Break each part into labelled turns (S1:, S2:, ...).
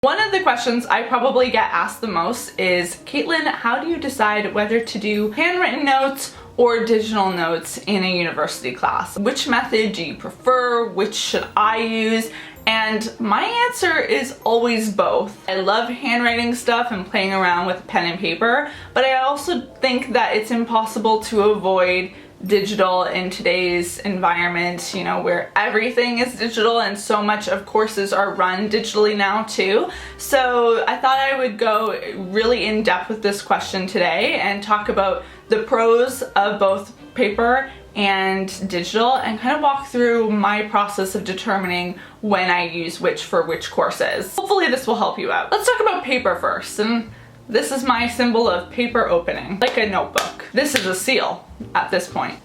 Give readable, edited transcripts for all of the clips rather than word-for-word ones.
S1: One of the questions I probably get asked the most is, Caitlin, how do you decide whether to do handwritten notes or digital notes in a university class? Which method do you prefer? Which should I use? And my answer is always both. I love handwriting stuff and playing around with pen and paper, but I also think that it's impossible to avoid digital in today's environment, you know, where everything is digital and so much of courses are run digitally now too. So I thought I would go really in depth with this question today and talk about the pros of both paper and digital and kind of walk through my process of determining when I use which for which courses. Hopefully this will help you out. Let's talk about paper first, and this is my symbol of paper opening, like a notebook. This is a seal at this point.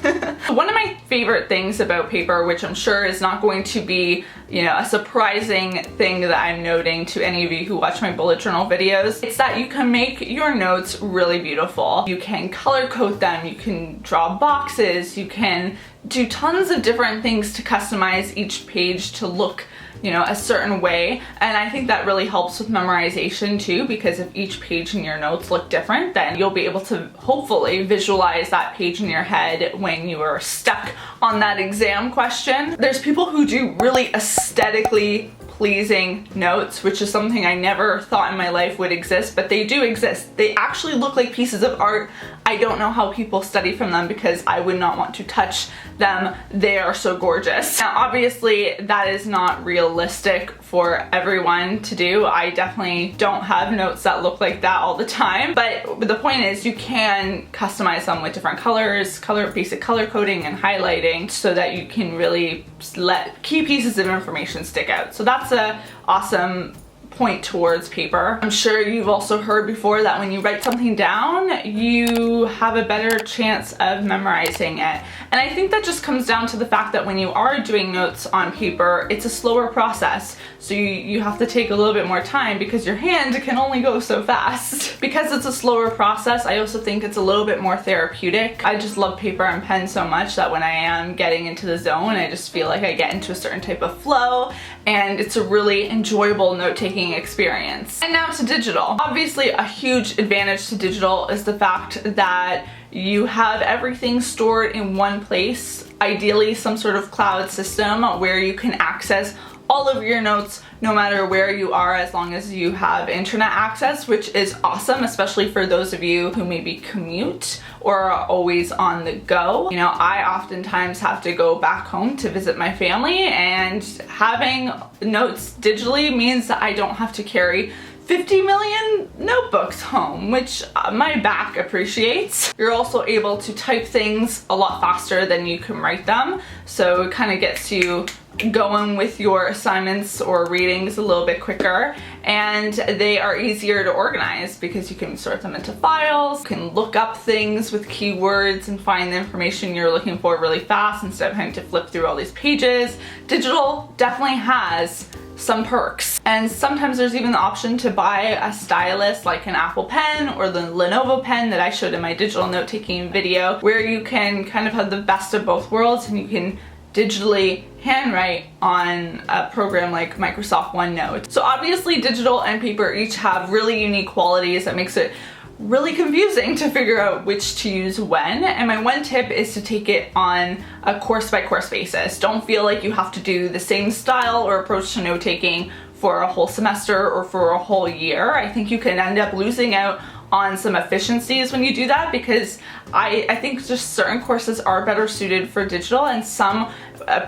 S1: One of my favorite things about paper, which I'm sure is not going to be, you know, a surprising thing that I'm noting to any of you who watch my bullet journal videos, it's that you can make your notes really beautiful. You can color code them, you can draw boxes, you can do tons of different things to customize each page to look, you know, a certain way. And I think that really helps with memorization too, because if each page in your notes look different, then you'll be able to hopefully visualize that page in your head when you are stuck on that exam question. There's people who do really aesthetically pleasing notes, which is something I never thought in my life would exist, but they do exist. They actually look like pieces of art. I don't know how people study from them because I would not want to touch them. They are so gorgeous. Now, obviously, that is not realistic for everyone to do. I definitely don't have notes that look like that all the time, but the point is you can customize them with different colors, basic color coding and highlighting so that you can really let key pieces of information stick out. So that's a awesome point towards paper. I'm sure you've also heard before that when you write something down, you have a better chance of memorizing it. And I think that just comes down to the fact that when you are doing notes on paper, it's a slower process. So you have to take a little bit more time because your hand can only go so fast. Because it's a slower process, I also think it's a little bit more therapeutic. I just love paper and pen so much that when I am getting into the zone, I just feel like I get into a certain type of flow, and it's a really enjoyable note-taking experience. And now to digital. Obviously, a huge advantage to digital is the fact that you have everything stored in one place, ideally some sort of cloud system where you can access all of your notes no matter where you are, as long as you have internet access, which is awesome, especially for those of you who maybe commute or are always on the go. You know, I oftentimes have to go back home to visit my family, and having notes digitally means that I don't have to carry 50 million notebooks home, which my back appreciates. You're also able to type things a lot faster than you can write them, so it kind of gets you going with your assignments or readings a little bit quicker, and they are easier to organize because you can sort them into files, you can look up things with keywords and find the information you're looking for really fast instead of having to flip through all these pages. Digital definitely has some perks, and sometimes there's even the option to buy a stylus like an Apple Pen or the Lenovo pen that I showed in my digital note-taking video, where you can kind of have the best of both worlds and you can digitally handwrite on a program like Microsoft OneNote. So obviously digital and paper each have really unique qualities that makes it really confusing to figure out which to use when, and my one tip is to take it on a course-by-course basis. Don't feel like you have to do the same style or approach to note-taking for a whole semester or for a whole year. I think you can end up losing out on some efficiencies when you do that, because I think just certain courses are better suited for digital and some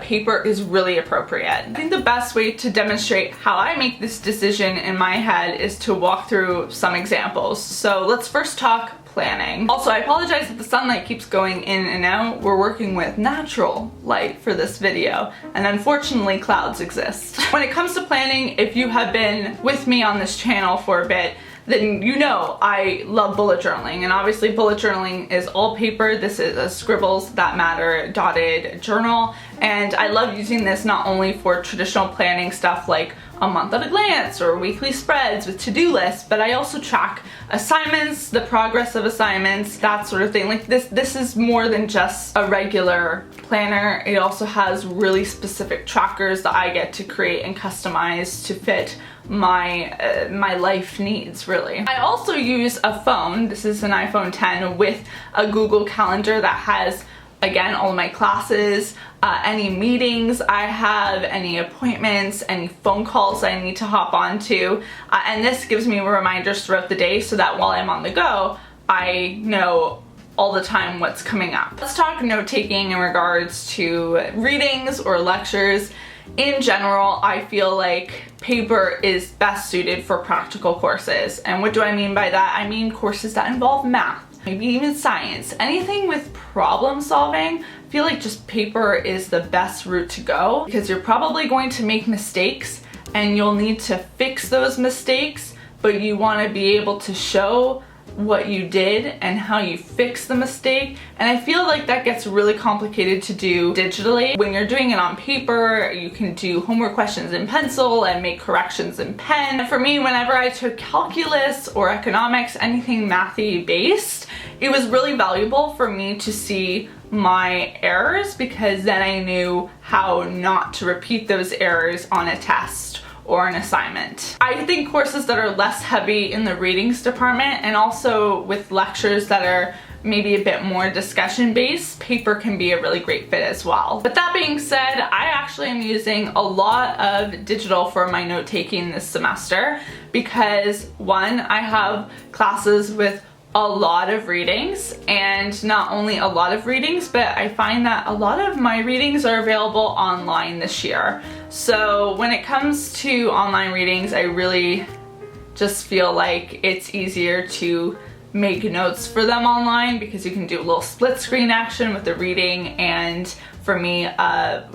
S1: paper is really appropriate. I think the best way to demonstrate how I make this decision in my head is to walk through some examples. So let's first talk planning. Also, I apologize if the sunlight keeps going in and out. We're working with natural light for this video, and unfortunately clouds exist. When it comes to planning, if you have been with me on this channel for a bit, then you know I love bullet journaling, and obviously bullet journaling is all paper. This is a Scribbles That Matter dotted journal, And I love using this not only for traditional planning stuff like a month at a glance or weekly spreads with to-do lists, but I also track assignments, the progress of assignments, that sort of thing. Like this is more than just a regular planner. It also has really specific trackers that I get to create and customize to fit my my life needs, really. I also use a phone. This is an iPhone 10 with a Google Calendar that has, again, all of my classes, any meetings I have, any appointments, any phone calls I need to hop onto, and this gives me reminders throughout the day so that while I'm on the go, I know all the time what's coming up. Let's talk note-taking in regards to readings or lectures. In general, I feel like paper is best suited for practical courses. And what do I mean by that? I mean courses that involve math, maybe even science, anything with problem solving. I feel like just paper is the best route to go because you're probably going to make mistakes and you'll need to fix those mistakes, but you want to be able to show what you did and how you fix the mistake. And I feel like that gets really complicated to do digitally. When you're doing it on paper, you can do homework questions in pencil and make corrections in pen. And for me, whenever I took calculus or economics, anything mathy based, it was really valuable for me to see my errors because then I knew how not to repeat those errors on a test or an assignment. I think courses that are less heavy in the readings department and also with lectures that are maybe a bit more discussion based, paper can be a really great fit as well. But that being said, I actually am using a lot of digital for my note taking this semester because one, I have classes with a lot of readings, and not only a lot of readings, but I find that a lot of my readings are available online this year. So when it comes to online readings, I really just feel like it's easier to make notes for them online because you can do a little split screen action with the reading, and for me a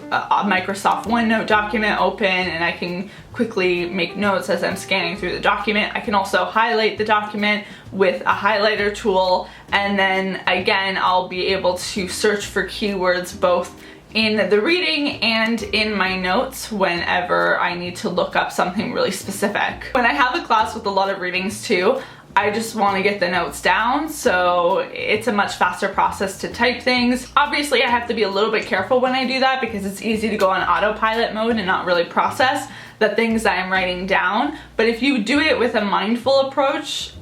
S1: Microsoft OneNote document open and I can quickly make notes as I'm scanning through the document. I can also highlight the document with a highlighter tool, and then again I'll be able to search for keywords both in the reading and in my notes whenever I need to look up something really specific. When I have a class with a lot of readings too, I just want to get the notes down, so it's a much faster process to type things. Obviously, I have to be a little bit careful when I do that because it's easy to go on autopilot mode and not really process the things that I'm writing down. But if you do it with a mindful approach,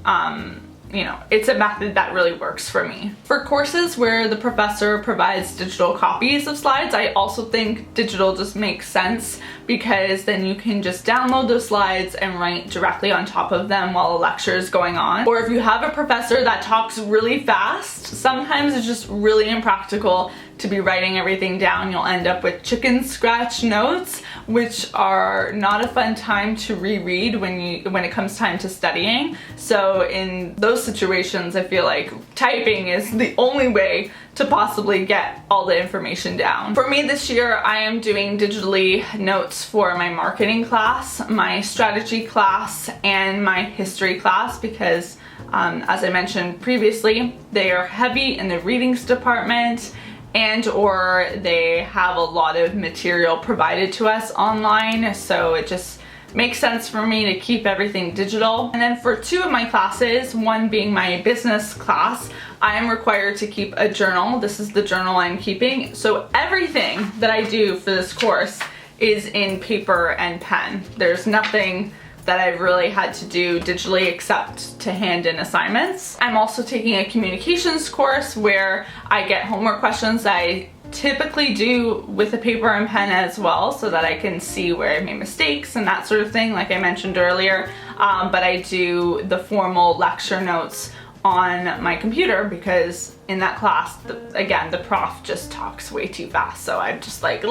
S1: you know, it's a method that really works for me. For courses where the professor provides digital copies of slides, I also think digital just makes sense because then you can just download those slides and write directly on top of them while a lecture is going on. Or if you have a professor that talks really fast, sometimes it's just really impractical to be writing everything down. You'll end up with chicken scratch notes, which are not a fun time to reread when it comes time to studying. So in those situations, I feel like typing is the only way to possibly get all the information down. For me this year, I am doing digitally notes for my marketing class, my strategy class, and my history class because as I mentioned previously, they are heavy in the readings department and or they have a lot of material provided to us online, so it just makes sense for me to keep everything digital. And then for two of my classes, one being my business class, I am required to keep a journal. This is the journal I'm keeping. So everything that I do for this course is in paper and pen. There's nothing that I've really had to do digitally except to hand in assignments. I'm also taking a communications course where I get homework questions that I typically do with a paper and pen as well so that I can see where I made mistakes and that sort of thing, like I mentioned earlier. But I do the formal lecture notes on my computer because in that class, again, the prof just talks way too fast. So I'm just like,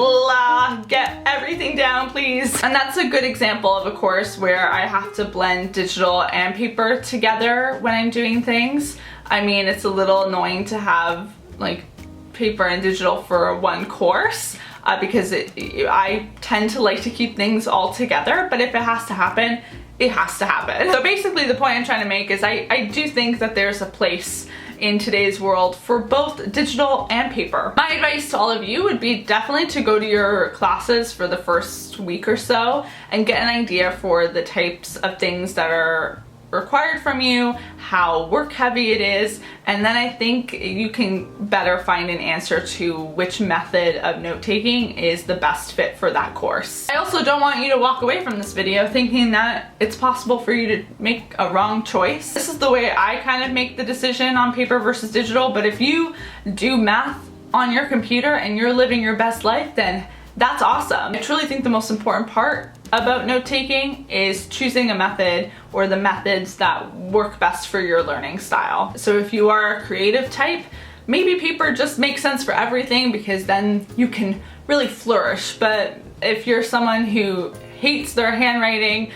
S1: get everything down, please. And that's a good example of a course where I have to blend digital and paper together when I'm doing things. I mean, it's a little annoying to have like paper and digital for one course because I tend to like to keep things all together, but if it has to happen, it has to happen. So basically the point I'm trying to make is I do think that there's a place in today's world for both digital and paper. My advice to all of you would be definitely to go to your classes for the first week or so and get an idea for the types of things that are required from you, how work heavy it is, and then I think you can better find an answer to which method of note-taking is the best fit for that course. I also don't want you to walk away from this video thinking that it's possible for you to make a wrong choice. This is the way I kind of make the decision on paper versus digital, but if you do math on your computer and you're living your best life, then that's awesome. I truly think the most important part about note-taking is choosing a method or the methods that work best for your learning style. So if you are a creative type, maybe paper just makes sense for everything because then you can really flourish. But if you're someone who hates their handwriting,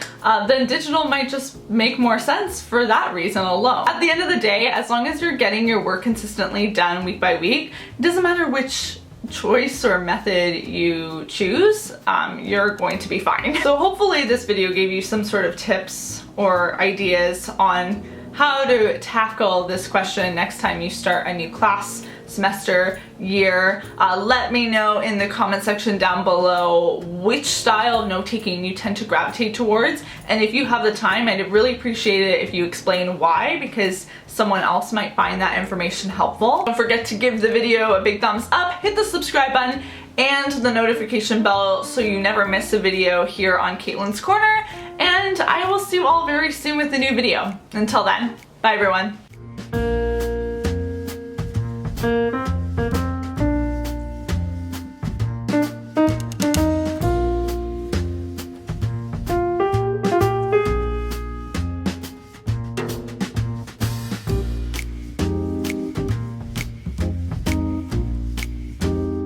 S1: then digital might just make more sense for that reason alone. At the end of the day, as long as you're getting your work consistently done week by week, it doesn't matter which choice or method you choose, you're going to be fine. So hopefully this video gave you some sort of tips or ideas on how to tackle this question next time you start a new class, semester, year. Let me know in the comment section down below which style of note-taking you tend to gravitate towards, and if you have the time, I'd really appreciate it if you explain why, because someone else might find that information helpful. Don't forget to give the video a big thumbs up, hit the subscribe button and the notification bell so you never miss a video here on Caitlin's Corner, and I will see you all very soon with a new video. Until then, bye everyone.